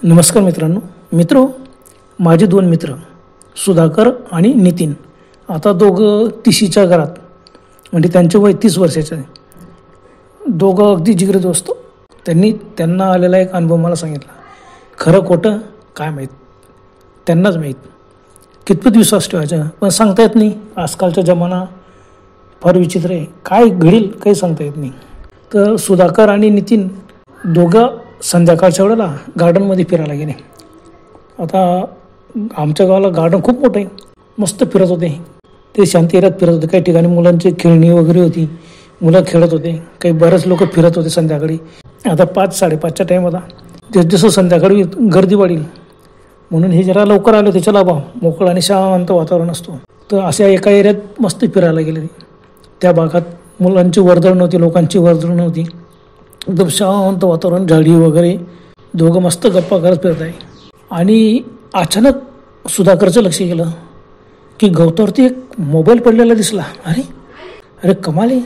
नमस्कार मित्र माझे दोन मित्र सुधाकर आणि नितीन आता दोघं तिशीच्या घरात म्हणजे त्यांचे वय 30 वर्षाचे आहे. दोघं अगदी जिगरी दोस्त. त्यांना आलेला एक अनुभव मला सांगितला. खरं खोटं काय माहीत, त्यांनाच माहीत. कितपत विश्वास ठेवायचा पण सांगता येत नाही. आजकालचा जमाना फार विचित्र आहे, काय घडेल काही सांगता येत नाही. तर सुधाकर आणि नितीन दोघं संध्याकाळच्या वेळेला गार्डनमध्ये फिरायला गेले. आता आमच्या गावाला गार्डन खूप मोठं आहे. मस्त फिरत होते ते, शांती एरियात फिरत होते. काही ठिकाणी मुलांची खेळणी वगैरे होती, मुलं खेळत होते. काही बरेच लोक फिरत होते संध्याकाळी. आता 5-5:30चा टाईम होता. जसं संध्याकाळी गर्दी वाढील म्हणून हे जरा लवकर आले. त्याच्या भाव मोकळं आणि शांत वातावरण असतो. तर अशा एका एरियात मस्त फिरायला गेले. त्या भागात मुलांची वर्दळ नव्हती, लोकांची वर्दळ नव्हती. एकदम शांत वातावरण, झाडी वगैरे. दोघं मस्त गप्पा करत फिरत आहे. आणि अचानक सुधाकरचं लक्ष गेलं की गवतावरती एक मोबाईल पडलेला दिसला. अरे कमाल आहे,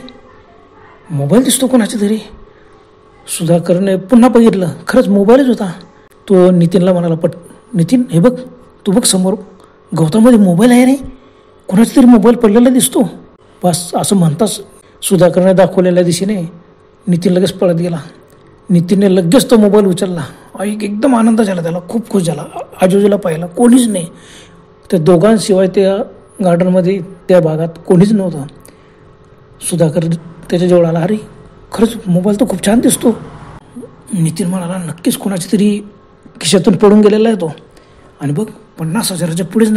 मोबाईल दिसतो कोणाच्या तरी. सुधाकरने पुन्हा बघितलं, खरंच मोबाईलच होता. तो नितीनला म्हणाला, नितीन हे बघ, तू बघ समोर गवतामध्ये मोबाईल आहे रे, कोणाचा तरी मोबाईल पडलेला दिसतो. बस असं म्हणताच सुधाकरने दाखवलेल्या दिशेने नितीन लगेच पळत गेला. नितीनने लगेच तो मोबाईल उचलला. एकदम आनंद झाला त्याला, खूप खुश झाला. आजूबाजूला पाहिला, कोणीच नाही. त्या दोघांशिवाय त्या गार्डनमध्ये त्या भागात कोणीच नव्हतं. सुधाकर त्याच्याजवळ आला. अरे खरंच मोबाईल तर खूप छान दिसतो. नितीन म्हणाला, नक्कीच कोणाची तरी खिशातून पडून गेलेला आहे तो. आणि बघ 50,000च्या पुढेच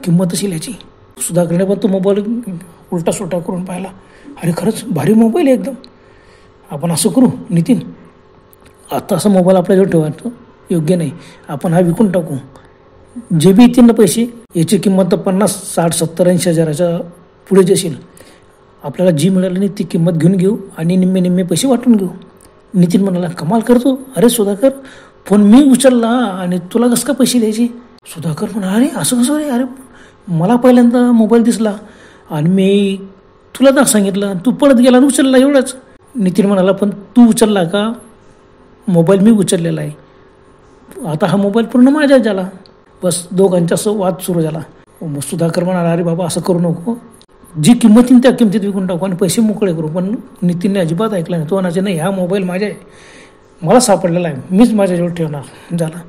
किंमत असेल याची. सुधाकरने पण तो मोबाईल उलटा सुलटा करून पाहिला. अरे खरंच भारी मोबाईल आहे एकदम. आपण असं करू नितीन, आता असा मोबाईल आपल्याजवळ ठेवायचं योग्य नाही. आपण हा विकून टाकू. जे बी येतील ना पैसे, याची किंमत तर 50, 60, 70, 80,000च्या पुढे जाशील. आपल्याला जी मिळाली नाही ती किंमत घेऊन घेऊ आणि निम्मे पैसे वाटून घेऊ. नितीन म्हणाला, कमाल करतो. अरे सुधाकर, फोन मी उचलला आणि तुला कसं काय पैसे द्यायचे. सुधाकर म्हणा, अरे असं कसं रे. अरे मला पहिल्यांदा मोबाईल दिसला आणि मी तुला तर सांगितलं, तू पळत गेला आणि उचलला, एवढंच. नितीन म्हणाला, पण तू उचलला का. मोबाईल मी उचललेला आहे. आता हा मोबाईल पूर्ण माझ्या झाला. बस दोघांचा असं वाद सुरू झाला. मग सुधाकर म्हणाला, अरे बाबा असं करू नको, जी किंमत येईल त्या किंमतीत विकून टाकू आणि पैसे मोकळे करू. पण नितीनने अजिबात ऐकला नाही. तो म्हणायचे, नाही हा मोबाईल माझा आहे, मला सापडलेला आहे, मीच माझ्याजवळ ठेवणार. झाला.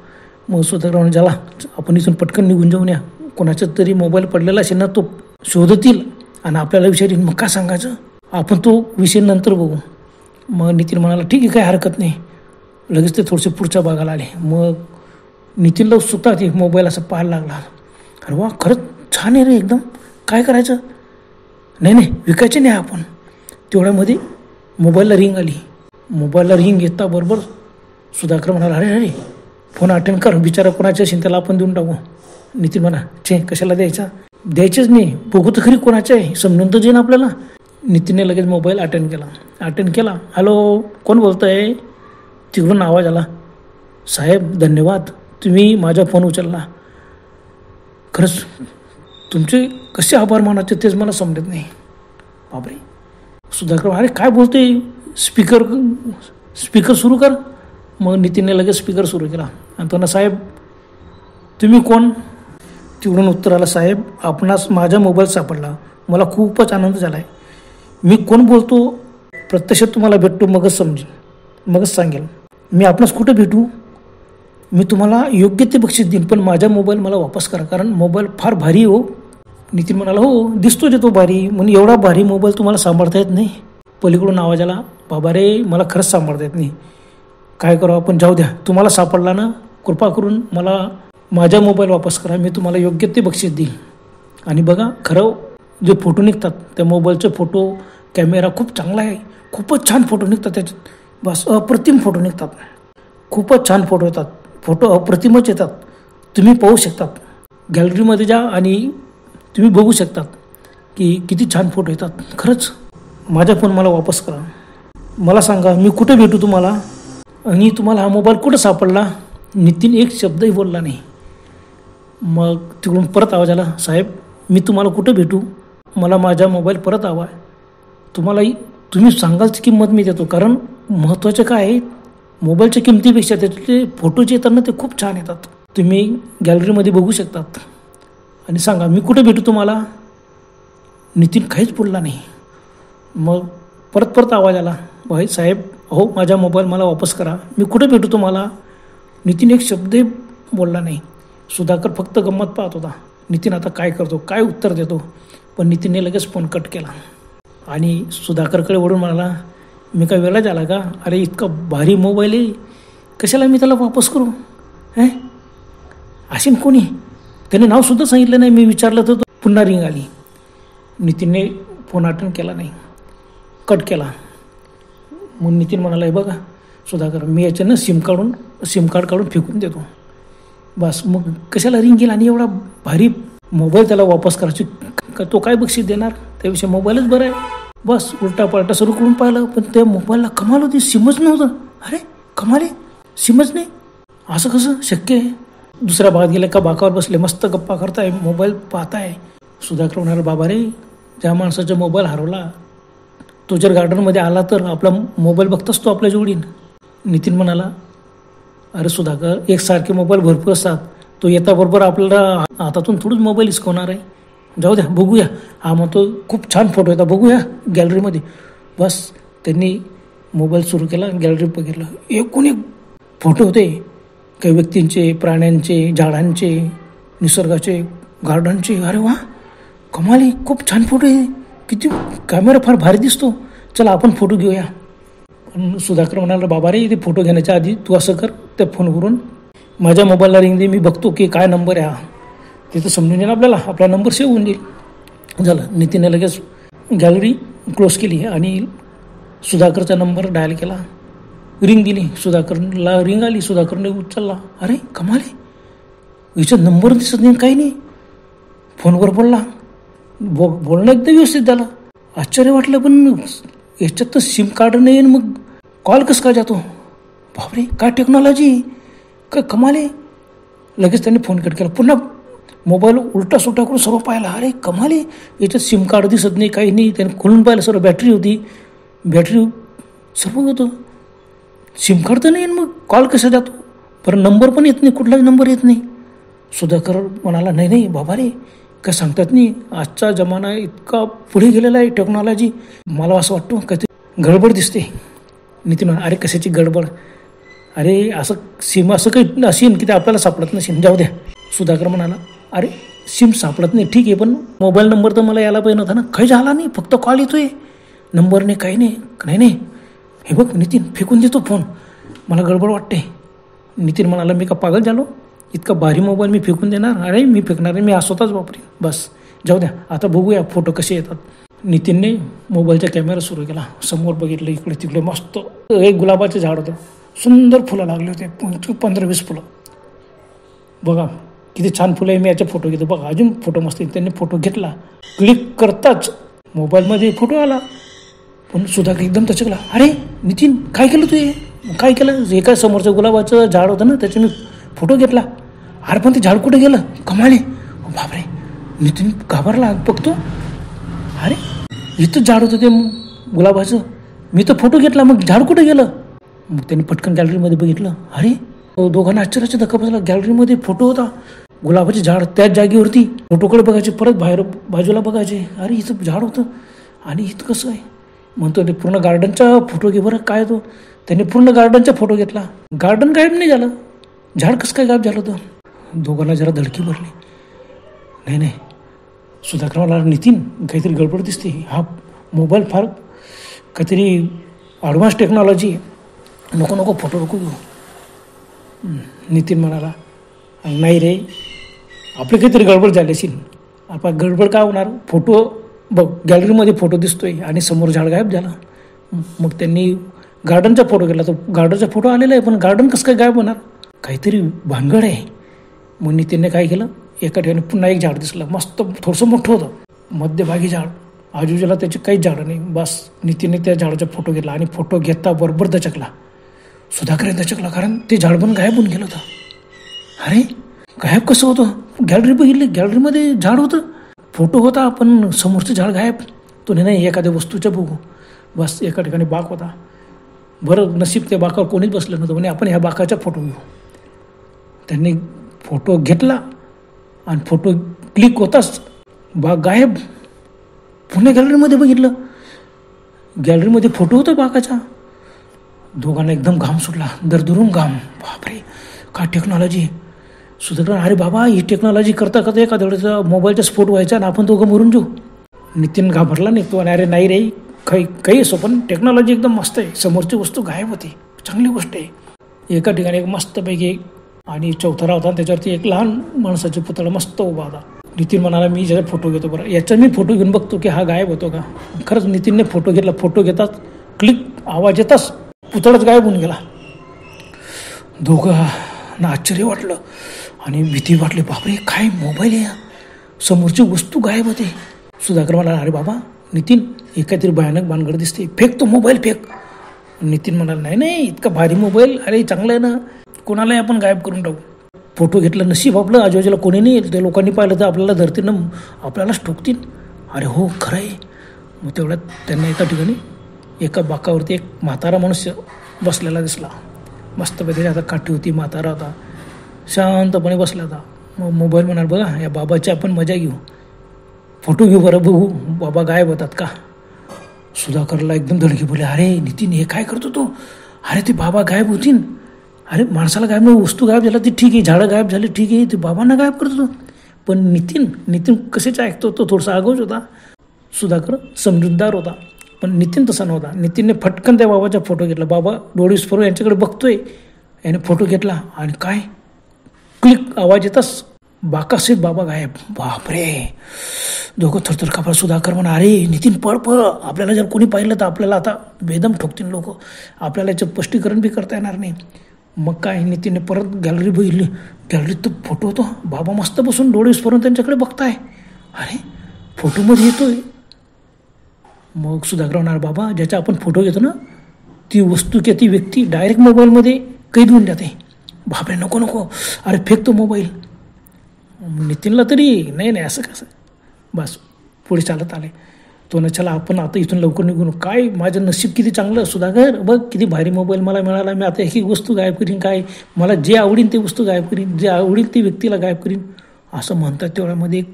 मग सुधाकर म्हणे, झाला आपण इथून पटकन निघून जाऊन या. कोणाचा तरी मोबाईल पडलेला असेल ना, तो शोधतील आणि आपल्याला विचारेल. मग काय सांगायचं, आपण तो विषय नंतर बघू. मग नितीन म्हणाला, ठीक आहे, काय हरकत नाही. लगेच ते थोडेसे पुढच्या भागाला आले. मग नितीनला उत्सुकता ती मोबाईल असं पाहायला लागला. अरे वा, खरंच छान आहे रे एकदम. काय करायचं. नाही विकायचे नाही आपण. तेवढ्यामध्ये मोबाईलला रिंग आली. मोबाईलला रिंग येता बरोबर सुधाकर म्हणाला, अरे फोन अटेंड कर, बिचारा कोणाच्या असेल त्याला आपण देऊन टाकू. नितीन म्हणा, कशाला द्यायचंच नाही, बघू तर खरी कोणाचं आहे, समजून तर जाईन आपल्याला. नितीनने लगेच मोबाईल अटेंड केला. हॅलो, कोण बोलत आहे. तिकडून आवाज आला, साहेब धन्यवाद, तुम्ही माझा फोन उचलला. खरंच तुमचे कसे आभार मानायचे तेच मला समजत नाही. बापरे. सुधाकर, अरे काय बोलते, स्पीकर सुरू कर. मग नितीनने लगेच स्पीकर सुरू केला आणि त्यांना, साहेब तुम्ही कोण. तिकडून उत्तर आलं, साहेब आपणास माझा मोबाईल सापडला, मला खूपच आनंद झाला आहे. मी कोण बोलतो प्रत्यक्षात तुम्हाला भेटतो मगच सांगेल. मी आपणास कुठं भेटू. मी तुम्हाला योग्य ते बक्षीस देईन, पण माझा मोबाईल मला वापस करा, कारण मोबाईल फार भारी हो. नितीन म्हणाला, हो दिसतो तो भारी, म्हणून एवढा भारी मोबाईल तुम्हाला सांभाळता येत नाही. पलीकडून आवाज आला, बाबा रे मला खरंच सांभाळता येत नाही, काय करू आपण, जाऊ द्या. तुम्हाला सापडला ना, कृपा करून मला माझा मोबाईल वापस करा, मी तुम्हाला योग्य ते बक्षीस देईल. आणि बघा, खरं जे फोटो निघतात त्या मोबाईलचे फोटो कॅमेरा खूप चांगला आहे, खूपच छान फोटो निघतात त्याच्यात. बस अप्रतिम फोटो निघतात, खूपच छान फोटो येतात, फोटो अप्रतिमच येतात. तुम्ही पाहू शकतात, गॅलरीमध्ये जा आणि तुम्ही बघू शकतात की किती छान फोटो येतात. खरंच माझा फोन मला वापस करा. मला सांगा मी कुठे भेटू तुम्हाला, आणि तुम्हाला हा मोबाईल कुठं सापडला. नितीन एक शब्दही बोलला नाही. मग तिकडून परत आवाज आला, साहेब मी तुम्हाला कुठं भेटू, मला माझा मोबाईल परत हवा आहे. तुम्ही सांगालची किंमत मी देतो, कारण महत्त्वाचं काय आहे, मोबाईलच्या किमतीपेक्षा त्याचे फोटो जे येतात ना ते खूप छान येतात. तुम्ही गॅलरीमध्ये बघू शकतात. आणि सांगा मी कुठे भेटू तुम्हाला? नितीन काहीच बोलला नाही. मग परत आवाज आला, भाई साहेब हो माझा मोबाईल मला वापस करा, मी कुठे भेटू तुम्हाला? नितीन एक शब्दही बोलला नाही. सुधाकर फक्त गंमत पाहत होता. नितीन आता काय करतो, काय उत्तर देतो? पण नितीनने लगेच फोन कट केला आणि सुधाकरकडे वळून म्हणाला, मी काय वेळा झाला का? अरे इतका भारी मोबाईल आहे, कशाला मी त्याला वापस करू? असेन कोणी? त्याने नावसुद्धा सांगितलं नाही. मी विचारलं तर पुन्हा रिंग आली. नितीनने फोन अटेंड केला नाही, कट केला. मग नितीन म्हणाला, हे बघा सुधाकर, मी याच्यानं सिम कार्ड काढून फेकून देतो. बस मग कशाला रिंग गेला? आणि एवढा भारी मोबाईल त्याला वापस करायची, तो काय बक्षीस देणार? त्याविषयी मोबाईलच बरं आहे. बस उलटा पालटा सुरू करून पाहिलं, पण त्या मोबाईलला कमाल होती, सिमच नव्हतं. अरे कमाल आहे, सिमच नाही, असं कसं शक्य आहे? दुसऱ्या भागात गेले का बाकावर बसले, मस्त गप्पा करताय, मोबाईल पाहताय. सुधाकर म्हणाला, बाबा रे, ज्या माणसाचा मोबाईल हरवला तो जर गार्डनमध्ये आला तर आपला मोबाईल बघताच तो आपल्या जोडीन. नितीन म्हणाला, अरे सुधाकर, एकसारखे मोबाईल भरपूर असतात, तो येताबरोबर आपल्याला हातातून थोडंच मोबाईल हिसकवणार आहे. जाऊ द्या, बघूया. हा मग तो खूप छान फोटो येतात, बघूया गॅलरीमध्ये. बस त्यांनी मोबाईल सुरू केला, गॅलरी बघितलं. एकूण एक फोटो होते, काही व्यक्तींचे, प्राण्यांचे, झाडांचे, निसर्गाचे, गार्डनचे. अरे वा, कमाल आहे, खूप छान फोटो आहे. किती कॅमेरा फार भारी दिसतो, चला आपण फोटो घेऊया. पण सुधाकर म्हणाला, बाबा रे, ते फोटो घेण्याच्या आधी तू असं कर, त्या फोनवरून माझ्या मोबाईलला रिंग दे, मी बघतो की काय नंबर आहे हा. तिथं समजून येईल आपल्याला, आपला नंबर सेव्ह होऊन जाईल. झालं. नितीनने लगेच गॅलरी क्लोज केली आणि सुधाकरचा नंबर डायल केला. रिंग दिली, सुधाकरला रिंग आली, सुधाकरने उचलला. अरे कमाल आहे, याच्यात नंबर दिसत नाही, काही नाही. फोनवर बोलला, बोलणं एकदम व्यवस्थित झालं. आश्चर्य वाटलं, पण याच्यात तर सिम कार्ड नाही, मग कॉल कसं काय जातो? बापरे, काय टेक्नॉलॉजी, काय कमाल आहे. लगेच त्यांनी फोन कट केला. पुन्हा मोबाईल उलटा सुलटा करून सर्व पाहिला. अरे कमाल आहे, याच्यात सिम कार्ड दिसत नाही, काही नाही. त्याने खोलून पाहिलं, सर्व बॅटरी होती, बॅटरी सर्व होतं, सिम कार्ड तर नाही, मग कॉल कसा जातो? बरं नंबर पण येत नाही, कुठलाच नंबर येत नाही. सुधाकर म्हणाला, नाही बाबा रे, काय सांगतात नाही, आजचा जमाना इतका पुढे गेलेला आहे, टेक्नॉलॉजी. मला असं वाटतं काहीतरी गडबड दिसते. नितीन म्हणाला, अरे कशाची गडबड? अरे असं सिम असं काही असेल की ते आपल्याला सापडत नसेल, जाऊ द्या. सुधाकर म्हणाला, अरे सिम सापडत नाही ठीक आहे, पण मोबाईल नंबर तर मला यायला पाहिजे नव्हता ना. काही झाला नाही, फक्त कॉल येतोय, नंबर नाही, काही नाही. हे बघ नितीन, फेकून देतो फोन, मला गडबड वाटते. नितीन म्हणाला, मी का पागल झालो? इतका भारी मोबाईल मी फेकून देणार? अरे मी फेकणार नाही, मी स्वतःच वापरेन. बस जाऊ द्या, आता बघूया फोटो कसे येतात. नितीनने मोबाईलचा कॅमेरा सुरू केला. समोर बघितलं, इकडे तिकडे मस्त एक गुलाबाचं झाड होतं, सुंदर फुलं लागले होते, 15-20 फुलं. बघा किती छान फुलं आहे, मी याचा फोटो घेतो. बघा अजून फोटो मस्त. त्यांनी फोटो घेतला, क्लिक करताच मोबाईलमध्ये फोटो आला. पण सुधाकर एकदम तचकला. अरे नितीन, काय केलं तू? काय केलं? जे काय समोरचं गुलाबाचं झाड होतं ना, त्याचं मी फोटो घेतला. अरे पण ते झाड कुठे गेलं? कमाल आहे. बापरे, नितीन घाबरला. बघतो, अरे इथंच झाड होतं ते गुलाबाचं, मी तर फोटो घेतला, मग झाड कुठे गेलं? मग त्यांनी पटकन गॅलरीमध्ये बघितलं. अरे दोघांना आश्चर्याचा धक्का बसला. गॅलरीमध्ये फोटो होता, गुलाबाचे झाड त्याच जागेवरती. फोटोकडे बघायचे, परत बाहेर बाजूला बघायचे. अरे इथं झाड होतं आणि इथं कसं आहे? म्हणतो ते पूर्ण गार्डनचा फोटो घे बरं. काय तो? त्याने पूर्ण गार्डनचा फोटो घेतला. गार्डन गायब नाही झालं, झाड कसं काय गायब झालं होतं? दोघांना जरा धडकी भरली. नाही सुधाकर मला, नितीन काहीतरी गडबड दिसते, हा मोबाईल फार काहीतरी ॲडव्हान्स टेक्नॉलॉजी आहे, नको फोटो घेऊ. नितीन म्हणाला, नाही रे, आपली काहीतरी गडबड झाली असेल. आपण गडबड काय होणार? फोटो बघ, गॅलरीमध्ये फोटो दिसतोय आणि समोर झाड गायब झालं. मग त्यांनी गार्डनचा फोटो घेतला, तो गार्डनचा फोटो आलेला आहे, पण गार्डन कसं काय गायब होणार? काहीतरी भानगड आहे. मग नितीनने काय केलं, एका ठिकाणी पुन्हा एक झाड दिसलं, मस्त थोडंसं मोठं होतं, मध्यभागी झाड, आजूबाजूला त्याचे काहीच झाडं नाही. बस नितीनने त्या झाडाचा फोटो घेतला आणि फोटो घेता बरोबर दचकला. सुधाकर दचकला, कारण ते झाड पण गायब होऊन गेलं होतं. अरे गायब कसं होतं? गॅलरी बघितली, गॅलरीमध्ये झाड होतं, फोटो होता, पण समोरचं झाड गायब. तो नाही एखाद्या वस्तूच्या बघू. बस एका ठिकाणी बाग होता, बरं नशीब त्या बाकावर कोणीच बसलं नव्हतं. म्हणे आपण ह्या बाकाचा फोटो घेऊ. त्यांनी फोटो घेतला आणि फोटो क्लिक होताच बाग गायब. पुन्हा गॅलरीमध्ये बघितलं, गॅलरीमध्ये फोटो होता बाकाचा. दोघांना एकदम घाम सुटला, दरदरून घाम. बापरे, काय टेक्नॉलॉजी. सुधाकर अरे बाबा, ही टेक्नॉलॉजी करता करता एखाद्या वेळेचा मोबाईलचा स्फोट व्हायचा आणि आपण दोघं मरून जाऊ. नितीन घाबरला नाही. तो अरे नाही रे, काही असो पण टेक्नॉलॉजी एकदम मस्त आहे. समोरची वस्तू गायब होती, चांगली गोष्ट आहे. एका ठिकाणी एक मस्तपैकी आणि चौथरा होता, त्याच्यावरती एक लहान माणसाचा पुतळा मस्त उभा होता. नितीन म्हणाला मी ज्याचा फोटो घेतो, बरं याचा मी फोटो घेऊन बघतो की हा गायब होतो का. खरंच नितीनने फोटो घेतला. फोटो घेताच क्लिक आवाज येताच पुतळाच गायब होऊन गेला. दोघांना आश्चर्य वाटलं आणि भीती वाटली. बापरे, काय मोबाईल आहे, समोरची वस्तू गायब होते. सुधाकर म्हणाला अरे बाबा नितीन, एकातरी भयानक भानगड दिसते, फेक तो मोबाईल फेक. नितीन म्हणाला नाही नाही, इतका भारी मोबाईल, अरे चांगला आहे ना, कोणालाही आपण गायब करून टाकू. फोटो घेतला, नशीब आपलं आजूबाजूला कोणी नाही, त्या लोकांनी पाहिलं तर आपल्याला धरतीनं आपल्यालाच ठोकतील. अरे हो खरं आहे. मग तेवढ्यात त्यांना एका ठिकाणी एका बाकावरती एक म्हातारा मनुष्य बसलेला दिसला. मस्तपैकी त्याच्या हातात काठी होती, म्हातारा होता, शांतपणे बसला होता. मग मोबाईल म्हणाल बघा या बाबाची आपण मजा घेऊ, फोटो घेऊ, बरं बघू बाबा गायब होतात का. सुधाकरला एकदम धडकी बोलले अरे नितीन हे काय करतो तो. अरे ते बाबा गायब होतील, अरे माणसाला गायब नाही, वस्तू गायब झाला ती ठीक आहे, झाडं गायब झाली ठीक आहे, ते बाबांना गायब करतो. पण नितीन कशाच ऐकतो. तो थोडासा आगोज होता. सुधाकर समजूतदार होता, पण नितीन तसा नव्हता. नितीनने फटकन त्या बाबाचा फोटो घेतला. बाबा डोळे विस्फोरून यांच्याकडे बघतोय. याने फोटो घेतला आणि काय क्लिक आवाज येताच बाकाशीत बाबा गायब. बापरे, दोघं थरथर कापड. सुधाकर म्हणा अरे नितीन पळ, आपल्याला जर कोणी पाहिलं तर आपल्याला आता बेदम ठोकतील लोक, आपल्याला याचं स्पष्टीकरण बी करता येणार नाही. मग काय, नितीनने परत गॅलरी बघितली. गॅलरीत तो फोटो होतो, बाबा मस्त बसून डोळे विस्फोरून त्यांच्याकडे बघताय. अरे फोटोमध्ये येतोय. मग सुधाकर म्हणणार बाबा ज्याचा आपण फोटो घेतो ना, ती वस्तू किंवा ती व्यक्ती डायरेक्ट मोबाईलमध्ये कैद होऊन जाते. बापरे नको, अरे फेक तो मोबाईल. नितीनला तरी नाही असं कसं. बस पुढे चालत आले. तो ना चला आपण आता इथून लवकर निघून. काय माझं नशीब किती चांगलं सुधाकर, बघ किती भारी मोबाईल मला मिळाला. मी आता एक वस्तू गायब करीन, काय मला जे आवडीन ते वस्तू गायब करीन, जे आवडील ती व्यक्तीला गायब करीन. असं म्हणतात तेवढ्यामध्ये एक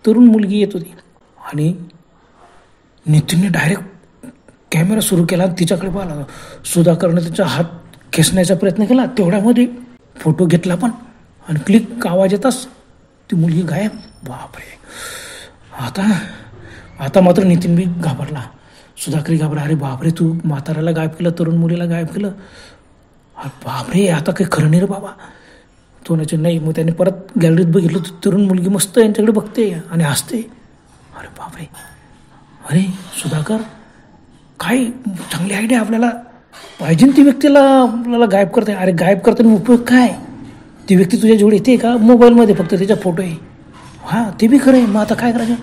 तरुण मुलगी येत होती आणि नितीनने डायरेक्ट कॅमेरा सुरू केला आणि तिच्याकडे पाहिला. सुधाकरने त्याचा हात खेचण्याचा प्रयत्न केला. तेवढ्यामध्ये फोटो घेतला पण आणि क्लिक आवाज येताच ती मुलगी गायब. बापरे, आता मात्र नितीन बी घाबरला. सुधाकरी घाबरला. अरे बापरे, तू म्हाताऱ्याला गायब केलं, तरुण मुलीला गायब केलं. अरे बापरे, आता काही खरं नाही रे बाबा. तो नाही. मग त्याने परत गॅलरीत बघितलं, तरुण मुलगी मस्त यांच्याकडे बघते आणि हसते. अरे बापरे, अरे सुधाकर काय चांगली आयडिया, आपल्याला पाहिजे ती व्यक्तीला आपल्याला गायब करते. अरे गायब करताना उपयोग काय, ती व्यक्ती तुझ्या जवळ येते का, मोबाईलमध्ये फक्त त्याचा फोटो आहे. हां ते बी खरं आहे. मग आता काय करायचं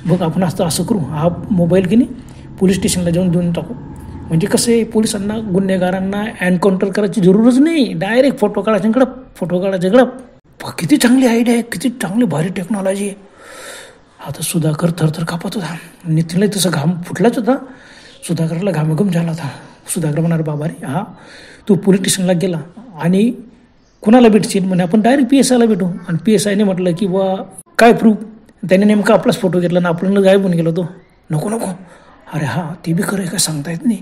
बघ, आपण असं करू, हा मोबाईल की नाही पोलीस स्टेशनला जाऊन देऊन टाकू. म्हणजे कसं आहे, पोलिसांना गुन्हेगारांना एन्काउंटर करायची जरूरच नाही, डायरेक्ट फोटो काढायच्याकडं. किती चांगली आयडिया आहे, किती चांगली भारी टेक्नॉलॉजी आहे. आता सुधाकर थरथर कापत होता. नितीनला तसं घाम फुटलाच होता. सुधाकरला घामाघूम झाला होता. सुधाकर म्हणाल बाबा रे हा तू पोलीस स्टेशनला गेला आणि कुणाला भेटशील म्हणे, आपण डायरेक्ट PSIला भेटू. आणि PSIने म्हटलं की बा काय प्रूफ, त्याने नेमका आपलाच फोटो घेतला ना, आपल्याला गायब होऊन गेलो तो. नको अरे हां ते बी खरं आहे, काय सांगता येत नाही.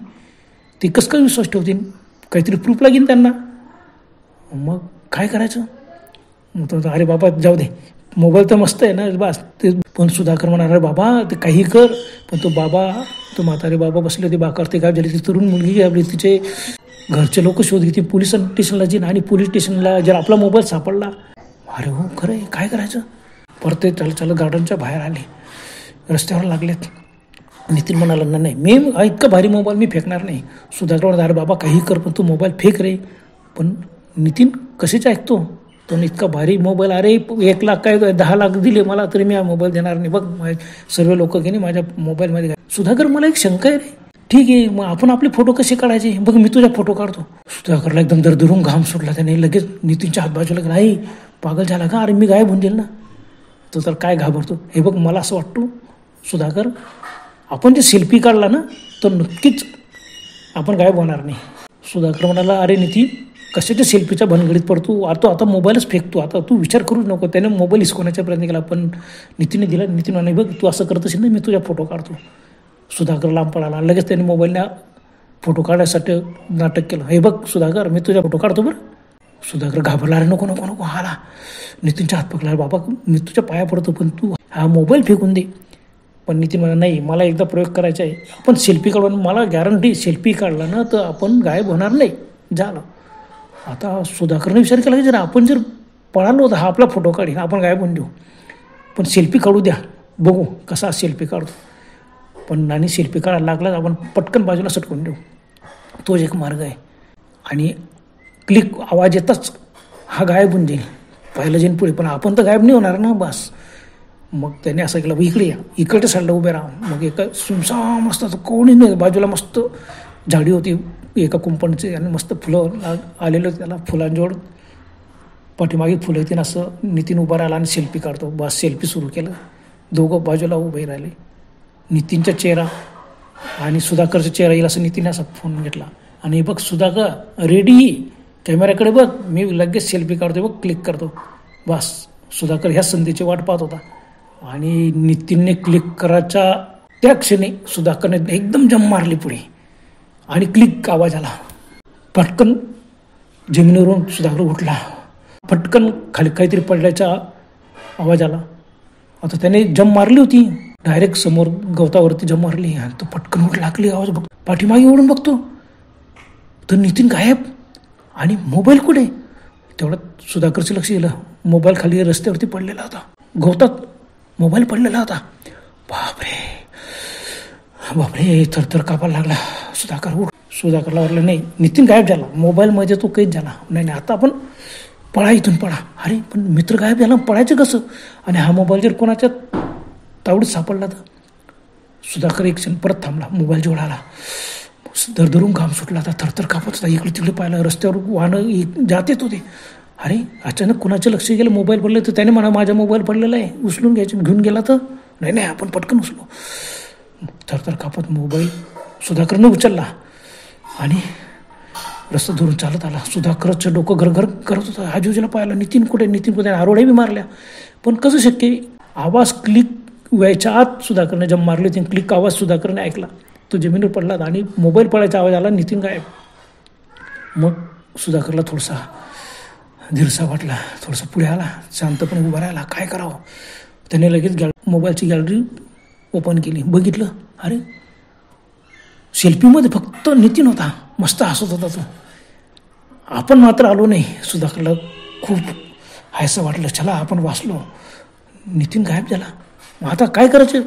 ते कसं काय विश्वास ठेवतील, काहीतरी प्रूफ लागेल त्यांना. मग काय करायचं. मग अरे बाबा जाऊ दे, मोबाईल तर मस्त आहे ना बस. ते पण सुधाकर म्हणणार अरे बाबा ते काही कर, पण तो म्हातारे बाबा बसले होते बाकावर, ते गायब झाले. ती तरुण मुलगी गायबली, तिचे घरचे लोक शोध घेतील, पोलीस स्टेशनला जाईन आणि पोलीस स्टेशनला जर आपला मोबाईल सापडला, अरे हो खरं आहे, काय करायचं. परत ते चालत गार्डनच्या बाहेर आले, रस्त्यावर लागलेत. नितीन म्हणाला नाही मी इतका भारी मोबाईल मी फेकणार नाही. सुधाकर म्हणाला अरे बाबा काही कर, पण तू मोबाईल फेक रे. पण नितीन कशाच ऐकतो, तो इतका भारी मोबाईल, अरे 1 लाख काय 10 लाख दिले मला तरी मी हा मोबाईल देणार नाही. बघ सर्व लोक की नाही माझ्या मोबाईलमध्ये. सुधाकर मला एक शंका आहे रे. ठीक आहे मग आपण आपले फोटो कसे काढायचे, बघ मी तुझा फोटो काढतो. सुधाकरला एकदम दरदरून घाम सुटला. त्याने लगेच नितीनच्या हात बाजूला गेला. आई पागल झाला का, अरे मी गायब होऊन जाईल ना. तो तर काय घाबरतो. हे बघ मला असं वाटतं सुधाकर, आपण जे सेल्फी काढला ना तर नक्कीच आपण गायब होणार नाही. सुधाकर म्हणाला, अरे नितीन, कशाच्या सेल्फीच्या भानगडीत पडतो, आता मोबाईलच फेकतो, आता तू विचार करूच नको. त्याने मोबाईल हिसकवण्याचा प्रयत्न केला, पण नितीनने दिला. नितीन म्हणे, बघ तू असं करत असेल ना, मी तुझ्या फोटो काढतो. सुधाकर लांब पळाला. लगेच त्याने मोबाईलने फोटो काढण्यासाठी नाटक केलं. हे बघ सुधाकर, मी तुझ्या फोटो काढतो बरं. सुधाकर घाबरला, अरे नको नको नको. आला नितीनच्या हात पकडला, बाबा मी तुझ्या पाया पडतो, पण तू हा मोबाईल फेकून दे. पण नितीन म्हणा, नाही, मला एकदा प्रयोग करायचा आहे. आपण सेल्फी काढून, मला गॅरंटी सेल्फी काढला ना तर आपण गायब होणार नाही. झालं. आता सुधाकरने विचार केला की जर आपण जर पळालो तर हा आपला फोटो काढीन, आपण गायब होऊन देऊ. पण सेल्फी काढू द्या, बघू कसा सेल्फी काढतो. पण आणि सेल्फी काढायला लागला, आपण पटकन बाजूला सटकून देऊ. तोच एक मार्ग आहे. आणि क्लिक आवाज येताच हा गायब होऊन जाईल, पहिलं जाईन पुढे. पण आपण तर गायब नाही होणार ना, बस. मग त्याने असं केलं, इकडे या, इकडच्या साईडला उभे राहा. मग एका सुमसाम मस्त कोणी नाही, बाजूला मस्त झाडी होती एका कुंपणचे, आणि मस्त फुलं आलेलं त्याला, फुलांजवळ पाठीमागे फुलं येतील. असं नितीन उभा राहिला आणि सेल्फी काढतो. बस सेल्फी सुरू केलं. दोघं बाजूला उभे राहिले. नितीनचा चेहरा आणि सुधाकरचा चेहरा येईल असं नितीनने असा फोन घेतला. आणि बघ सुधाकर, रेडी, कॅमेऱ्याकडे बघ, मी लगेच सेल्फी काढतो, बघ क्लिक करतो. बस सुधाकर ह्या संधीची वाट पाहत होता. आणि नितीनने क्लिक करायच्या त्या क्षणी सुधाकरने एकदम जम मारली पुढे, आणि क्लिक आवाज आला. पटकन जमिनीवरून सुधाकर उठला. पटकन खाली काहीतरी पडल्याचा आवाज आला. आता त्याने जम मारली होती, डायरेक्ट समोर गवतावरती जम मारली, आणि तो पटकन उठला. लागली आवाज, बघ पाठीमागे ओढून बघतो तर नितीन गायब. आणि मोबाईल कुठे? तेवढ्यात सुधाकरचं लक्ष गेलं, मोबाईल खाली रस्त्यावरती पडलेला होता, गवतात मोबाईल पडलेला होता. बापरे बापरे, थरथर कापायला लागला. सुधाकर उठ. सुधाकरला वाटलं नाही, नितीन गायब झाला, मोबाईलमध्ये तो कैद झाला. नाही, आता आपण पळा, इथून पळा. अरे पण मित्र गायब झाला, पळायचं कसं? आणि हा मोबाईल जर कोणाच्या तावडीत सापडला तर? सुधाकर एक क्षण परत थांबला, मोबाईल जवळ आला. दरदरून घाम सुटला. आता थरथर कापत होता. इकडे तिकडे पाहिलं, रस्त्यावर वाहनं जात येत होते. अरे अचानक कोणाचं लक्ष गेलं, मोबाईल पडले तर त्याने म्हणा, माझा मोबाईल पडलेला आहे, उचलून घ्यायचं. घेऊन गेला तर नाही, आपण पटकन उचलो. थरथर कापत मोबाईल सुधाकरनं उचलला आणि रस्ता धरून चालत आला. सुधाकरचं डोकं घरघर करत होतं. आजूबाजूला पाहिलं, नितीन कुठे? आरोड्या बी मारल्या, पण कसं शक्य? आवाज क्लिक व्हायच्या आत सुधाकरने जम मारली होती. क्लिक आवाज सुधाकरने ऐकला, तो जमिनीवर पडला आणि मोबाईल पडायचा आवाज आला, नितीन गायब. मग सुधाकरला थोडासा धीरसा वाटला, थोडासा पुढे आला, शांतपणे उभा राहिला. काय करावं? त्याने लगेच मोबाईलची गॅलरी ओपन केली. बघितलं, अरे सेल्फीमध्ये फक्त नितीन होता, मस्त हसत होता तो. आपण मात्र आलो नाही. सुधाकरला खूप हायसं वाटलं, चला आपण वाचलो. नितीन गायब झाला. मग आता काय करायचं?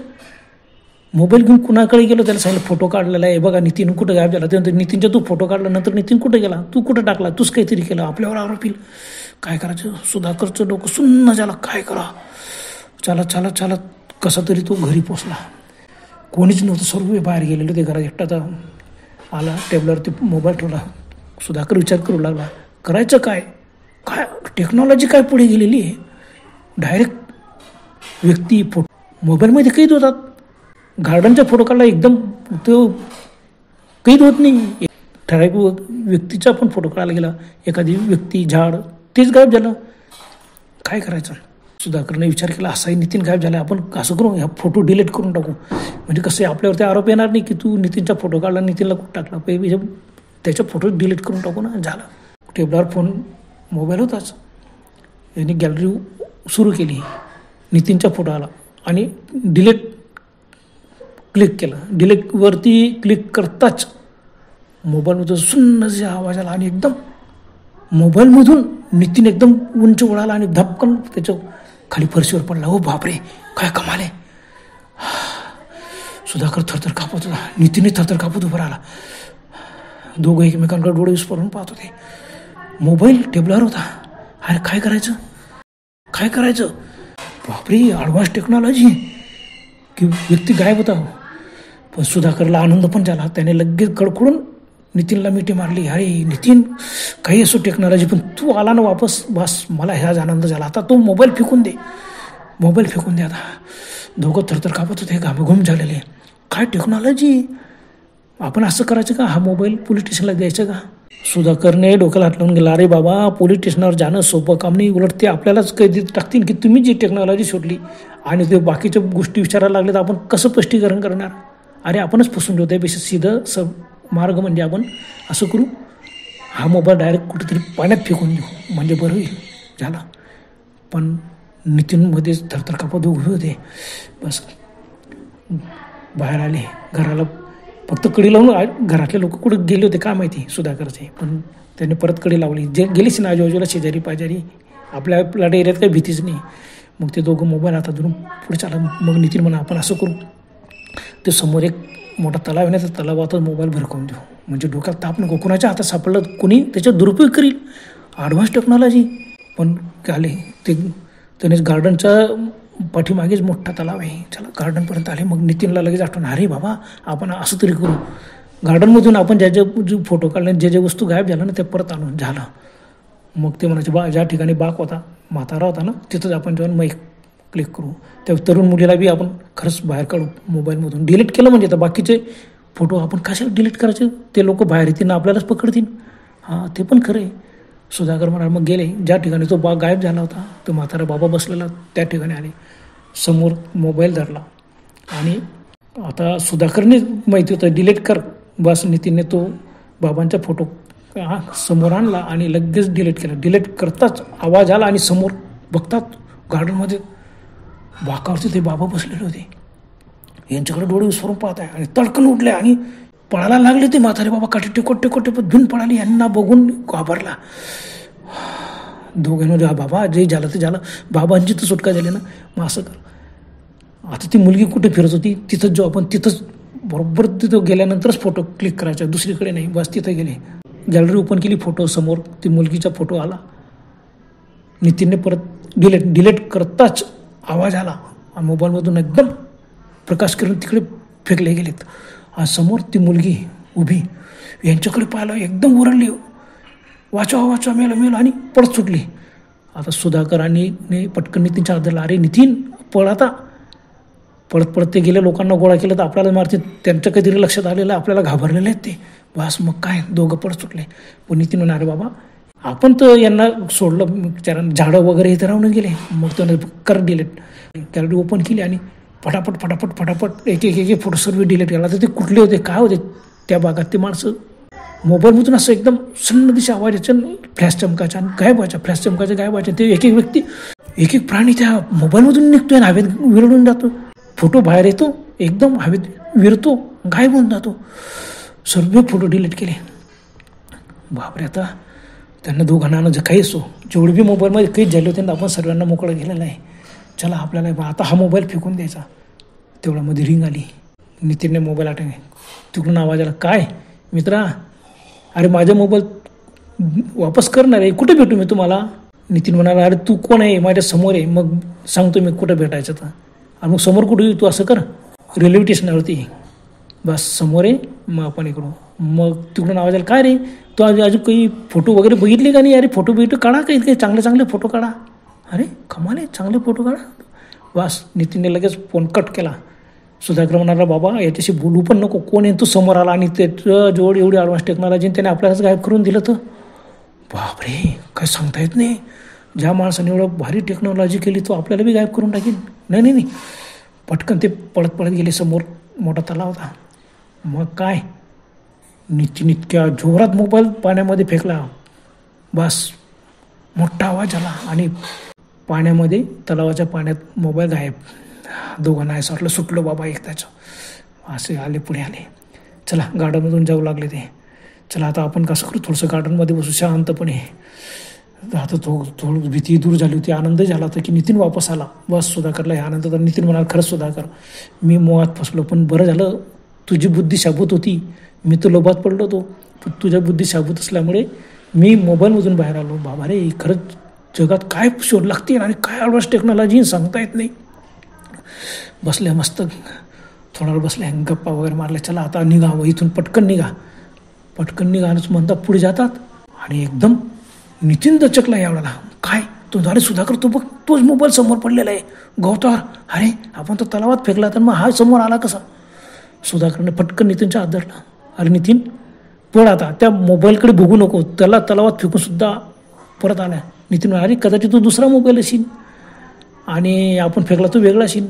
मोबाईल घेऊन कुणाकडे गेलो, त्याला सांगितलं फोटो काढलेला आहे, बघा नितीन कुठं गायब झाला. त्यानंतर नितीनच्या तू फोटो काढला, नंतर नितीन कुठे गेला, तू कुठं टाकला, तूच काहीतरी केलं, आपल्यावर आरोप येईल. काय करायचं? सुधाकरचं डोकं सुन्न झालं, काय करा? चालत कसा तरी तो घरी पोचला. कोणीच नव्हतं, सर्व बाहेर गेलेले होते. घरात एकटाचा आला, टेबलवरती मोबाईल ठेवला. सुधाकर विचार करू लागला, करायचं काय? टेक्नॉलॉजी काय पुढे गेलेली आहे. डायरेक्ट व्यक्ती फोटो मोबाईलमध्ये कैद होतात. गार्डनचा फोटो काढला, एकदम तो कैद होत नाही. ठराविक व्यक्तीचा पण फोटो काढायला गेला, एखादी व्यक्ती, झाड, तेच गायब झालं. काय करायचं? सुधाकरने विचार केला, असाही नितीन गायब झाला, आपण असं करू, ह्या फोटो डिलीट करून टाकू. म्हणजे कसं आपल्यावरती आरोप येणार नाही की तू नितीनचा फोटो काढला, नितीनला कुठं टाकला. पहिले त्याच्या फोटो डिलीट करून टाकू ना. झालं. टेबलावर फोन, मोबाईल होताच. यांनी गॅलरी सुरू केली. नितीनचा फोटो आला आणि डिलीट क्लिक केलं. डिलीटवरती क्लिक करताच मोबाईलमधून सुन्न आवाज आला आणि एकदम मोबाईलमधून नितीन एकदम उंच उडाला आणि धपकन त्याच्या खाली फरशीवर पडला. हो बापरे, काय कमाल आहे. सुधाकर थरथर कापत होता. नितीनने थरथर कापत उभं राहिला. दोघं एकमेकांकडे डोळे विस्फोरून पाहत होते. मोबाईल टेबलावर होता. अरे काय करायचं? बापरे, ॲडव्हान्स टेक्नॉलॉजी की व्यक्ती गायब होता. पण सुधाकरला आनंद पण झाला. त्याने लगेच कडकडून नितीनला मिठी मारली. अरे नितीन, काही असो टेक्नॉलॉजी, पण तू आला ना वापस, बस मला ह्याच आनंद झाला. आता तो मोबाईल फेकून दे. आता दोघं थरथर कापत होते, घामघूम झालेले. काय टेक्नॉलॉजी, आपण असं करायचं का, हा मोबाईल पोलीस स्टेशनला द्यायचं का? सुधाकरने डोक्याला हात लावून गेला, अरे बाबा पोलीस स्टेशनवर जाणं सोपं काम नाही, उलट ते आपल्यालाच कैदी टाकतील की तुम्ही जी टेक्नॉलॉजी शोधली आणि ते बाकीच्या गोष्टी विचारायला लागले तर आपण कसं स्पष्टीकरण करणार? अरे आपणच फसून ठेवतो. त्यापेक्षा सीधं मार्ग म्हणजे आपण असं करू, हा मोबाईल डायरेक्ट कुठेतरी पाण्यात फेकून देऊ म्हणजे बरं होईल. झालं. पण नितीनमध्येच थरथर कापत उभे होते. बस बाहेर आले घराला, फक्त कडी लावून घरातले लोक कुठे गेले होते काय माहिती सुधाकरचे, पण त्यांनी परत कडी लावली. जे गेलीच ना आजूबाजूला शेजारी पाजारी, आपल्या एरियात काही भीतीच नाही. मग ते दोघं मोबाईल हातात धरून पुढे चाला. मग नितीन म्हणा आपण असं करू, ते समोर एक मोठा तलाव आहे ना, त्या तलावातच मोबाईल भरकवून देऊ म्हणजे डोक्यात ताप नको. कोणाच्या हातात सापडलं कोणी त्याचा दुरुपयोग करील. Advance technology. पण आले ते त्याने गार्डनच्या पाठीमागेच मोठा तलाव आहे, चला गार्डनपर्यंत आले. मग नितीनला लगेच आठवण, अरे बाबा आपण असं तरी करू, गार्डनमधून आपण ज्या ज्या फोटो काढले जे ज्या वस्तू गायब झाल्या ना ते परत आणून झालं. मग ते म्हणायचे ज्या ठिकाणी बाग होता म्हातारा होता ना तिथंच आपण जेव्हा माईक क्लिक करू. त्या तरुण मुलीला बी आपण खरंच बाहेर काढू मोबाईलमधून. डिलीट केलं म्हणजे तर बाकीचे फोटो आपण कशाला डिलीट करायचे, ते लोक बाहेर येतील ना आपल्यालाच पकडतील. हां ते पण खरं आहे. सुधाकर म्हणाल मग गेले ज्या ठिकाणी तो बाग गायब झाला होता, तो म्हातारा बाबा बसलेला त्या ठिकाणी आले. समोर मोबाईल धरला आणि आता सुधाकरने माहिती होतं डिलीट कर. बस नितीनने तो बाबांचा फोटो समोर आणला आणि लगेच डिलीट केला. डिलीट करताच आवाज आला आणि समोर बघतात गार्डनमध्ये बाकावरती ते बाबा बसलेले होते. यांच्याकडे डोळे विस्फोरून पाहत आहे आणि तडकन उठले आणि पळायला लागले. ते म्हातारे बाबा काठी टेकोट भिन पळाली. यांना बघून घाबरला. दोघांमध्ये बाबा जे झालं ते झालं, बाबांची तर सुटका झाली ना. मग असं कर, आता ती मुलगी कुठे फिरत होती तिथंच जाऊ आपण, तिथंच बरोबर तिथं गेल्यानंतरच फोटो क्लिक करायचा, दुसरीकडे नाही. बस तिथं गेले, गॅलरी ओपन केली, फोटो समोर ती मुलगीचा फोटो आला. नितीनने परत डिलीट करताच आवाज आला आणि मोबाईलमधून एकदम प्रकाश करून तिकडे फेकले गेलेत. आज समोर ती मुलगी उभी यांच्याकडे पाहिलं, एकदम ओरडली, वाचवा मेलं आणि पळत सुटली. आता सुधाकरांनी पटकन नितीनच्या हात धरला, अरे नितीन पळ आता. पळत ते गेले, लोकांना गोळा केलं तर आपल्याला मारते. त्यांच्या काहीतरी लक्षात आलेलं, आपल्याला घाबरलेले आहेत ते. बस मग काय दोघं पळत सुटले. पण नितीन म्हणा, अरे बाबा आपण तर यांना सोडलं, बिचारांना झाडं वगैरे इथे राहून गेले. मग त्यानं कर डिलीट, गॅलरी ओपन केली आणि फटाफट एक फोटो सर्व डिलीट केला. तर ते कुठले होते काय होते त्या भागात ते माणसं. मोबाईलमधून असं एकदम सन्न दिशा आवाज यायचा, फ्लॅश चमकायचा आणि गायब व्हायचा, फ्लॅश चमकायचा गायब व्हायचा. ते एक व्यक्ती एक प्राणी त्या मोबाईलमधून निघतोय आणि हवेत विरळून जातो. फोटो बाहेर येतो, एकदम हवेत विरतो, गायब होऊन जातो. सर्व फोटो डिलीट केले. बापरे, आता त्यांना दोघांना जे काही असो, जेवढे बी मोबाईलमध्ये काही झाले होते ना, आपण सर्वांना मोकळं गेलेलं आहे. चला आपल्याला आता हा मोबाईल फेकून द्यायचा. तेवढ्यामध्ये रिंग आली. नितीनने मोबाईल आठवणे, तिकडून आवाज आला, काय मित्रा, अरे माझा मोबाईल वापस करणार आहे, कुठे भेटू मी तुम्हाला? नितीन म्हणाला, अरे तू कोण आहे? माझ्या समोर आहे, मग सांगतो मी कुठं भेटायचं तर. आणि मग समोर कुठे येऊ? तू असं कर, रेल्वे स्टेशनवरती बस समोर आहे, मग आपण इकडून. मग तिकडून आवाज आला, काय रे तू अजून काही फोटो वगैरे बघितले का नाही? अरे फोटो काढा, काही चांगले फोटो काढा. अरे कमाल आहे, चांगले फोटो काढा. बस नितीनने लगेच फोन कट केला. सुधाकर म्हणाला, बाबा याच्याशी बोलू पण नको, कोण आहे? तू समोर आला आणि त्याचं जोड एवढी ॲडव्हान्स टेक्नॉलॉजी त्याने आपल्यालाच गायब करून दिलं तर बापरे, काय सांगता येत नाही. ज्या माणसाने एवढं भारी टेक्नॉलॉजी केली तो आपल्याला बी गायब करून टाकेल. नाही पटकन ते पळत गेले. समोर मोठा तलाव होता. मग काय नितीन इतक्या जोरात मोबाईल पाण्यामध्ये फेकला, बस मोठा आवाज आला आणि पाण्यामध्ये, तलावाच्या पाण्यात मोबाईल गायब. दोघांना असं वाटलं सुटलं बाबा एक त्याचं. असे आले, पुढे आले. चला गार्डनमधून जाऊ लागले ते. चला आता आपण कसं करू, थोडंसं गार्डनमध्ये बसू शांतपणे. आता थोडं भीती दूर झाली होती, आनंद झाला होता की नितीन वापस आला. बस सुधाकरला हे आनंद होता. नितीन म्हणाला, खरंच सुधाकर मी मोहात फसलो, पण बरं झालं तुझी बुद्धी शाबूत होती. मी तर लोभात पडलो होतो, पण तुझ्या बुद्धी शाबूत असल्यामुळे मी मोबाईलमधून बाहेर आलो. बाबा रे, खरंच जगात काय शोध लागते आणि काय ॲडव्हान्स टेक्नॉलॉजी सांगता येत नाही. बसल्या मस्त थोडा वेळ बसल्या, गप्पा वगैरे मारल्या. चला आता निघावं इथून, पटकन निघा म्हणता पुढे जातात आणि एकदम नितीन दचकला यावेळेला. काय तो झाले सुधाकर, तो बघ तोच मोबाईल समोर पडलेला आहे गवतावर. अरे आपण तो तलावात फेकला, तर मग हा समोर आला कसा? सुधाकरने पटकन नितीनच्या हात धरला. अरे नितीन, पण आता त्या मोबाईलकडे बघू नको, त्याला तलावात फेकूनसुद्धा परत आला. नितीन, अरे कदाचित तो दुसरा मोबाईल असेल आणि आपण फेकला तो वेगळा असेल.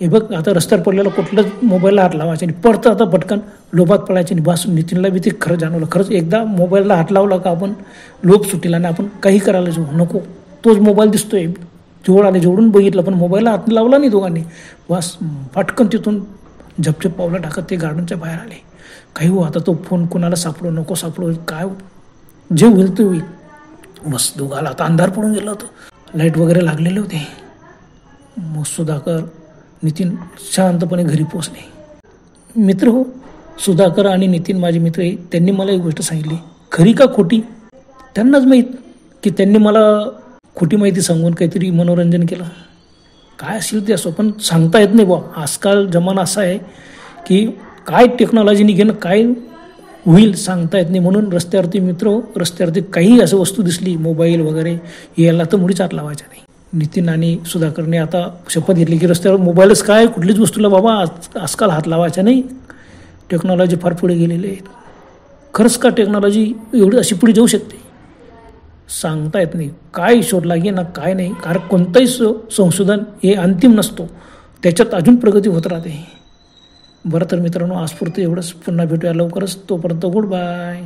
हे बघ, आता रस्त्यावर पडलेला कुठलंच मोबाईलला हात लावायचे नाही, पडतं आता पटकन लोभात पडायचे नाही. बस नितीनला बी ते खरं जाणवलं. खरंच एकदा मोबाईलला हात लावला का आपण लोभ सुटीला आणि आपण काही करायला जाऊ नको. तोच मोबाईल दिसतोय जवळ आले, जवळून बघितलं पण मोबाईलला हात लावला नाही दोघांनी. बस पटकन तिथून झपझप पावलं टाकत ते गार्डनच्या बाहेर आले. काही हो, आता तो फोन कोणाला सापडो नको सापडो, काय जे होईल ते होईल. बस दोघाला आता अंधार पडून गेला होतं, लाईट वगैरे लागलेले होते. मग सुधाकर नितीन शांतपणे घरी पोचले. मित्र हो, सुधाकर आणि नितीन माझे मित्र आहे. त्यांनी मला एक गोष्ट सांगितली, खरी का खोटी त्यांनाच माहीत, की त्यांनी मला खोटी माहिती सांगून काहीतरी मनोरंजन केलं. काय असेल ते असो, पण सांगता येत नाही बुवा. आजकाल जमाना असा आहे की काय टेक्नॉलॉजी निघेन, काय होईल सांगता येत नाही. म्हणून रस्त्यावरती मित्र, रस्त्यावरती काही असं वस्तू दिसली मोबाईल वगैरे, याला तर मुळीच हात लावायचा नाही. नितीन आणि सुधाकरने आता शपथ घेतली की रस्त्यावर मोबाईलच काय कुठलीच वस्तूला बाबा आजकाल हात लावायचा नाही. टेक्नॉलॉजी फार पुढे गेलेली आहे. खरंच का टेक्नॉलॉजी एवढी अशी पुढे जाऊ शकते सांगता येत नाही. काय शोध लागे ना काय नाही, कारण कोणतंही संशोधन हे अंतिम नसतो, त्याच्यात अजून प्रगती होत राहते. बरं तर मित्रांनो, आजपुरतं एवढंच. पुन्हा भेटूया लवकरच. तोपर्यंत गुड बाय.